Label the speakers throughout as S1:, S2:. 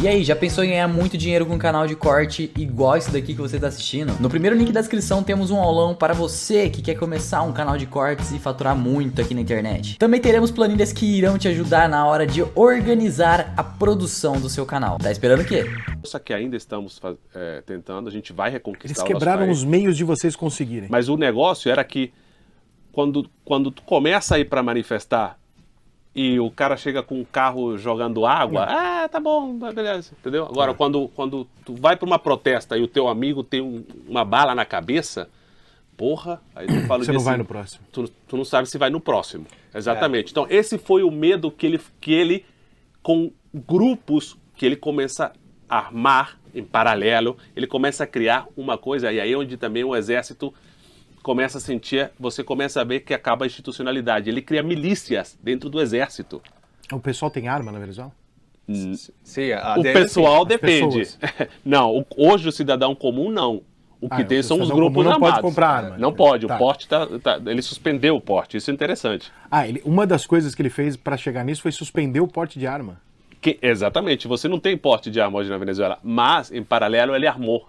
S1: E aí, já pensou em ganhar muito dinheiro com um canal de corte igual esse daqui que você está assistindo? No primeiro link da descrição temos um aulão para você que quer começar um canal de cortes e faturar muito aqui na internet. Também teremos planilhas que irão te ajudar na hora de organizar a produção do seu canal. Tá esperando o quê?
S2: Só que ainda estamos tentando, a gente vai reconquistar.
S3: Eles quebraram os meios de vocês conseguirem.
S2: Mas o negócio era que quando tu começa a ir para manifestar e o cara chega com um carro jogando água, tá bom, beleza, entendeu? Agora, quando tu vai para uma protesta e o teu amigo tem uma bala na cabeça, porra, aí tu fala
S3: você não vai no próximo.
S2: Tu não sabe se vai no próximo. Exatamente. Então, esse foi o medo que ele com grupos que ele começa a armar em paralelo, ele começa a criar uma coisa, e aí é onde também o exército começa a sentir, você começa a ver que acaba a institucionalidade. Ele cria milícias dentro do exército.
S3: O pessoal tem arma na Venezuela?
S4: Sim,
S2: O pessoal depende. Não, hoje o cidadão comum não. O que tem são os grupos armados.
S3: Não pode comprar arma.
S2: Não pode, o porte ele suspendeu o porte, isso é interessante.
S3: Uma das coisas que ele fez para chegar nisso foi suspender o porte de arma.
S2: Exatamente, você não tem porte de arma hoje na Venezuela, mas em paralelo ele armou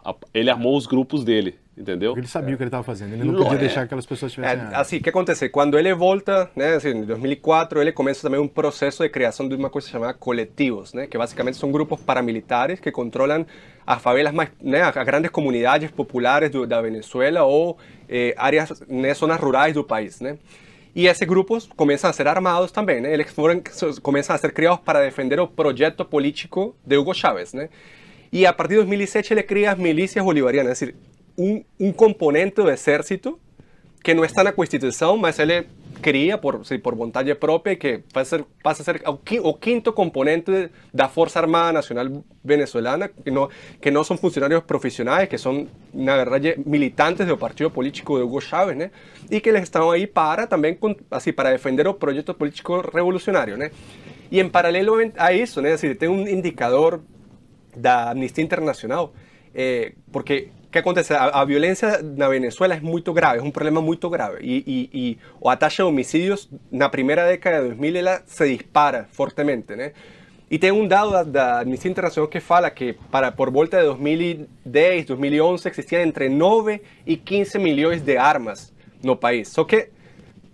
S2: os grupos dele, entendeu?
S3: Porque ele sabia o que ele estava fazendo, ele não podia deixar que aquelas pessoas tivessem arma.
S4: Assim, o que acontece? Quando ele volta, né, assim, em 2004, ele começa também um processo de criação de uma coisa chamada coletivos, né, que basicamente são grupos paramilitares que controlam as favelas mais, né, as grandes comunidades populares da Venezuela ou áreas, né, zonas rurais do país, né. E esses grupos começam a ser armados também, né? Eles começam a ser criados para defender o projeto político de Hugo Chávez, né? E a partir de 2007 ele cria as milícias bolivarianas, é decir, um componente do exército que não está na Constituição, mas ele cria por vontade própria, que passa a ser o quinto componente da Força Armada Nacional Venezolana, que não são funcionários profissionais, que são, na verdade, militantes do partido político de Hugo Chávez, né? E que eles estão aí para também, assim, para defender o projeto político revolucionário, né? E em paralelo a isso, né, assim, tem um indicador da Amnistia Internacional, porque o que acontece? A violência na Venezuela é muito grave, é um problema muito grave. E a taxa de homicídios na primeira década de 2000 ela se dispara fortemente, né? E tem um dado da Amnistia Internacional que fala que por volta de 2010, 2011 existiam entre 9 e 15 milhões de armas no país. Só que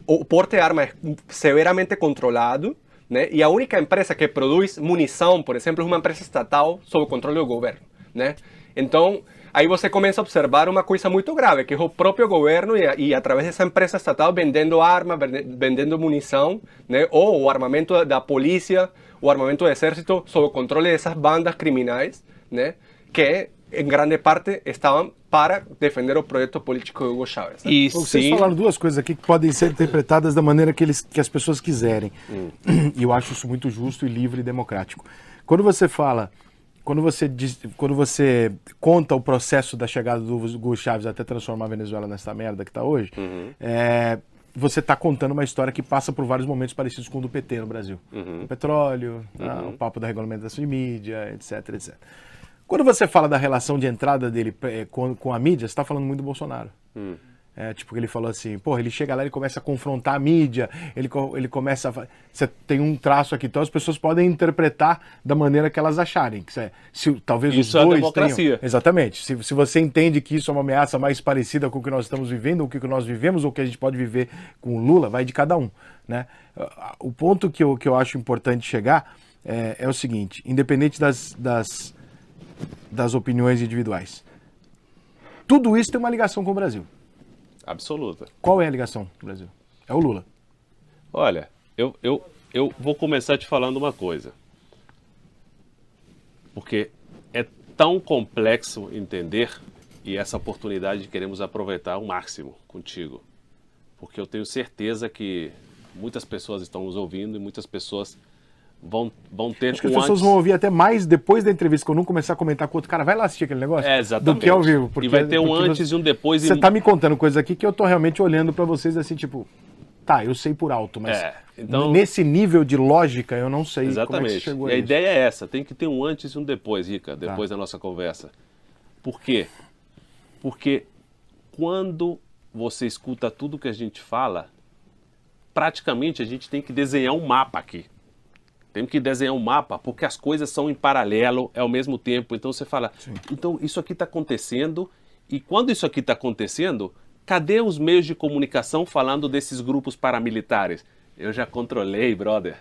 S4: o porte de armas é severamente controlado, né? E a única empresa que produz munição, por exemplo, é uma empresa estatal sob o controle do governo, né? Então, aí você começa a observar uma coisa muito grave, que é o próprio governo e através dessa empresa estatal vendendo armas, vendendo munição, né? Ou o armamento da polícia, o armamento do exército, sob o controle dessas bandas criminais, né? Que em grande parte estavam para defender o projeto político de Hugo Chávez. Né?
S3: E vocês falaram duas coisas aqui que podem ser interpretadas da maneira que as pessoas quiserem. E eu acho isso muito justo e livre e democrático. Quando você conta o processo da chegada do Hugo Chávez até transformar a Venezuela nessa merda que está hoje, você está contando uma história que passa por vários momentos parecidos com o do PT no Brasil. O petróleo, o papo da regulamentação de mídia, etc, etc. Quando você fala da relação de entrada dele com a mídia, você está falando muito do Bolsonaro. Tipo, ele falou assim, porra, ele chega lá e começa a confrontar a mídia, ele começa a... Você tem um traço aqui, então as pessoas podem interpretar da maneira que elas acharem. Talvez
S2: isso
S3: os dois
S2: é democracia.
S3: tenham... Exatamente. Se você entende que isso é uma ameaça mais parecida com o que nós estamos vivendo, ou o que nós vivemos, ou o que a gente pode viver com o Lula, vai de cada um, né? O ponto que eu acho importante chegar é o seguinte, independente das opiniões individuais. Tudo isso tem uma ligação com o Brasil.
S2: Absoluta.
S3: Qual é a ligação do Brasil? É o Lula.
S2: Olha, eu vou começar te falando uma coisa. Porque é tão complexo entender e essa oportunidade queremos aproveitar ao máximo contigo. Porque eu tenho certeza que muitas pessoas estão nos ouvindo e muitas pessoas vão ter...
S3: Acho que as pessoas vão ouvir até mais depois da entrevista, quando um começar a comentar com o outro cara, vai lá assistir aquele negócio,
S2: exatamente.
S3: Do que ao vivo. Porque,
S2: e vai ter um antes e um depois.
S3: Você tá me contando coisas aqui que eu tô realmente olhando para vocês assim, tipo, tá, eu sei por alto, mas
S2: então,
S3: nesse nível de lógica eu não sei
S2: exatamente.
S3: Como é que você chegou a
S2: isso. E a
S3: isso.
S2: ideia é essa, tem que ter um antes e um depois, Rica, depois da nossa conversa. Por quê? Porque quando você escuta tudo que a gente fala, praticamente a gente tem que desenhar um mapa aqui. Temos que desenhar um mapa, porque as coisas são em paralelo, ao mesmo tempo. Então você fala, então isso aqui está acontecendo, e quando isso aqui está acontecendo, cadê os meios de comunicação falando desses grupos paramilitares? Eu já controlei, brother.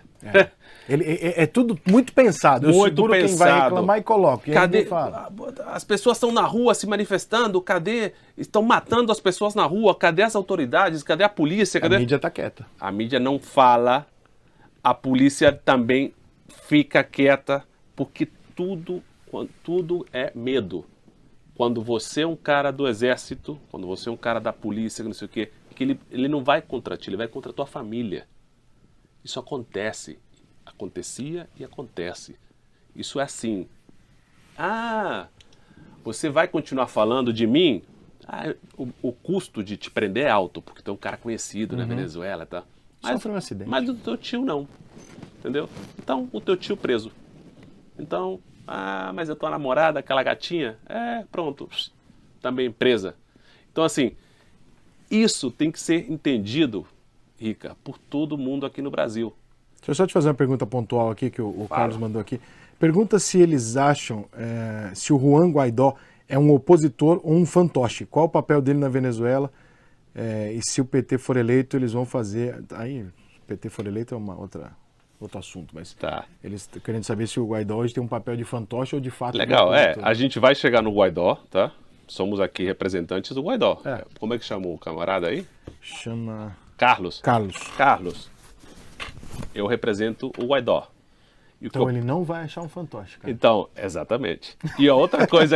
S3: É tudo muito pensado. Eu
S2: Muito
S3: seguro quem vai
S2: pensado.
S3: reclamar e coloco. E aí
S2: Cadê?
S3: ninguém fala.
S2: As pessoas estão na rua se manifestando, cadê? Estão matando as pessoas na rua, cadê as autoridades? Cadê a polícia? Cadê?
S3: A mídia tá quieta.
S2: A mídia não fala, a polícia também fica quieta, porque tudo é medo. Quando você é um cara do exército, quando você é um cara da polícia, não sei o quê, que ele não vai contra ti, ele vai contra a tua família. Isso acontece. Acontecia e acontece. Isso é assim. Ah, você vai continuar falando de mim? Ah, o custo de te prender é alto, porque tu é um cara conhecido na Venezuela, tá?
S3: Sofreu um acidente.
S2: Mas do teu tio não. Entendeu? Então, o teu tio preso. Então, mas a tua namorada, aquela gatinha, pronto, também presa. Então, assim, isso tem que ser entendido, Rica, por todo mundo aqui no Brasil.
S3: Deixa eu só te fazer uma pergunta pontual aqui, que o Carlos mandou aqui. Pergunta se eles acham se o Juan Guaidó é um opositor ou um fantoche. Qual o papel dele na Venezuela? E se o PT for eleito, eles vão fazer... Aí, se o PT for eleito é outro assunto, mas eles estão querendo saber se o Guaidó hoje tem um papel de fantoche ou de fato...
S2: Legal, a gente vai chegar no Guaidó, tá? Somos aqui representantes do Guaidó. Como é que chama o camarada aí?
S3: Chama...
S2: Carlos.
S3: Carlos.
S2: Eu represento o Guaidó.
S3: Então ele não vai achar um fantoche, cara.
S2: Então, exatamente. E a outra coisa